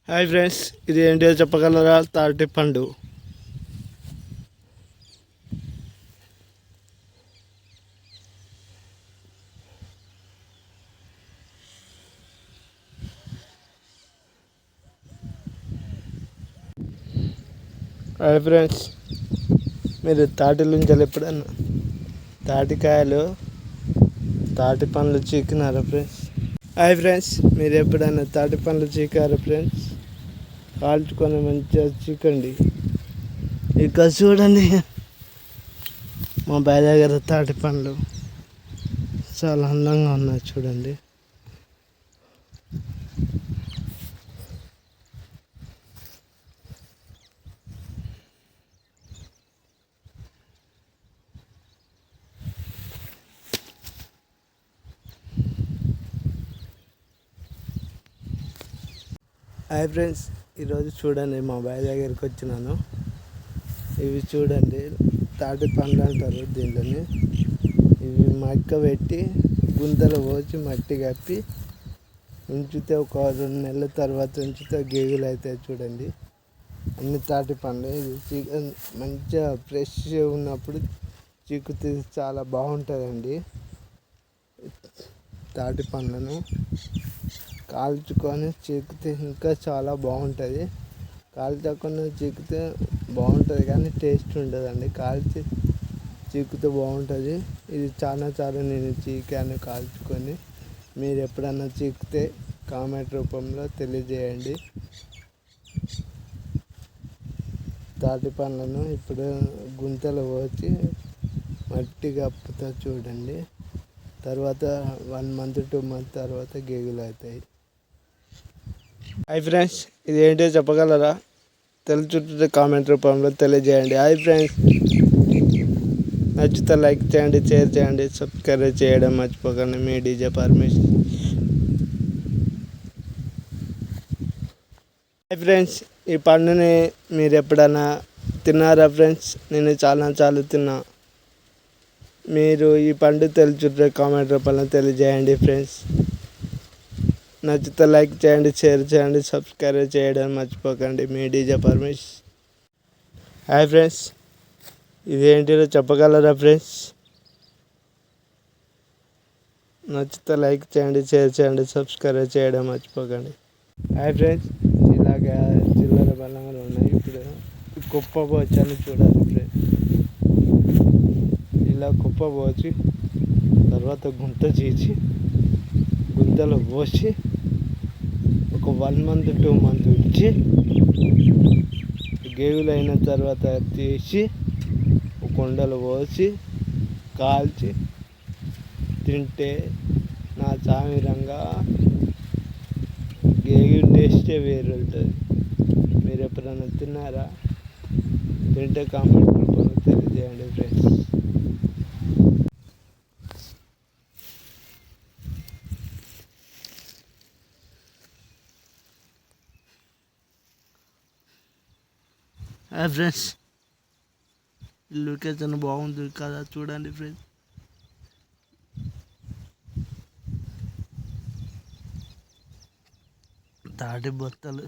Hi friends, ఇది ఏంటో చెప్పగలరా? తాటి పండు. హాయ్ ఫ్రెండ్స్, మీరు తాటి లుంజలు ఎప్పుడన్నా తాటికాయలు తాటి పండ్లు చీకినారా ఫ్రెండ్స్? హాయ్ ఫ్రెండ్స్, మీరు ఎప్పుడన్నా తాటి పండ్లు చీకారా ఫ్రెండ్స్? కాల్చుకొని మంచిగా చీకండి. ఇక చూడండి, మా బాయ్ దగ్గర తాటి పండ్లు చాలా అందంగా ఉన్నాయి చూడండి. హాయ్ ఫ్రెండ్స్, ఈరోజు చూడండి మా బాయ్ దగ్గరికి వచ్చినాను. ఇవి చూడండి, తాటి పండ్లు అంటారు దీంట్లోని. ఇవి మక్క పెట్టి గుంతలు పోసి మట్టి కప్పి ఉంచితే ఒక 2 నెలల తర్వాత ఉంచితే గేగులు అవుతాయి చూడండి. అన్ని తాటి పండ్లు. ఇది మంచిగా ఫ్రెష్ ఉన్నప్పుడు చీకుతే చాలా బాగుంటుందండి. తాటి పండ్లను కాల్చుకొని చీకితే ఇంకా చాలా బాగుంటుంది. కాల్చకుండా చీకితే బాగుంటుంది కానీ టేస్ట్ ఉండదండి. కాల్చి చీకితే బాగుంటుంది. ఇది చాలా నేను చీకాను కాల్చుకొని. మీరు ఎప్పుడన్నా చీకితే కామెంట్ రూపంలో తెలియజేయండి. తాటి పండ్లను ఇప్పుడు గుంతలు పోసి మట్టి కప్పుతా చూడండి. తర్వాత 1 మంత్ 2 మంత్ తర్వాత గేగులు అవుతాయి. హాయ్ ఫ్రెండ్స్, ఇది ఏంటో చెప్పగలరా? తెలుసుంటే కామెంట్ రూపంలో తెలియజేయండి. హాయ్ ఫ్రెండ్స్, నచ్చితే లైక్ చేయండి, షేర్ చేయండి, సబ్స్క్రైబ్ చేయడం మర్చిపోకండి. మీ డీజే పరమేష్. హాయ్ ఫ్రెండ్స్, ఈ పండుని మీరు ఎప్పుడన్నా తిన్నారా ఫ్రెండ్స్? నేను చాలా తిన్నా. మీరు ఈ పండు తెలుసుంటే కామెంట్ రూపంలో తెలియజేయండి ఫ్రెండ్స్. నచ్చితే లైక్ చేయండి, షేర్ చేయండి, సబ్స్క్రైబ్ చేయడం మర్చిపోకండి. మీ డీజే పరమేష్. హాయ్ ఫ్రెండ్స్, ఇదేంటిదో చెప్పగలరా ఫ్రెండ్స్? నచ్చితే లైక్ చేయండి, షేర్ చేయండి, సబ్స్క్రైబ్ చేయడం మర్చిపోకండి. హాయ్ ఫ్రెండ్స్, ఇలాగా చిల్లర బలంగా ఉన్నాయి. ఇప్పుడు కుప్ప పోచాను చూడాలి ఫ్రెండ్స్. ఇలా కుప్ప పోచి తర్వాత గుంత చీచి గుంతలో పోసి ఒక 1 మంత్ 2 మంత్ ఉంచి గేగులు అయిన తర్వాత తీసి కొండలు పోసి కాల్చి తింటే నా చామిరంగా గేగులు టేస్టే వేరు ఉంటుంది. మీరు ఎప్పుడైనా తిన్నారా? తింటే కామెంట్ రూపంలో తెలియజేయండి ఫ్రెండ్స్. హాయ్ ఫ్రెండ్స్, లొకేషన్ బాగుంది కదా చూడండి ఫ్రెండ్స్. తాటి బొత్తలు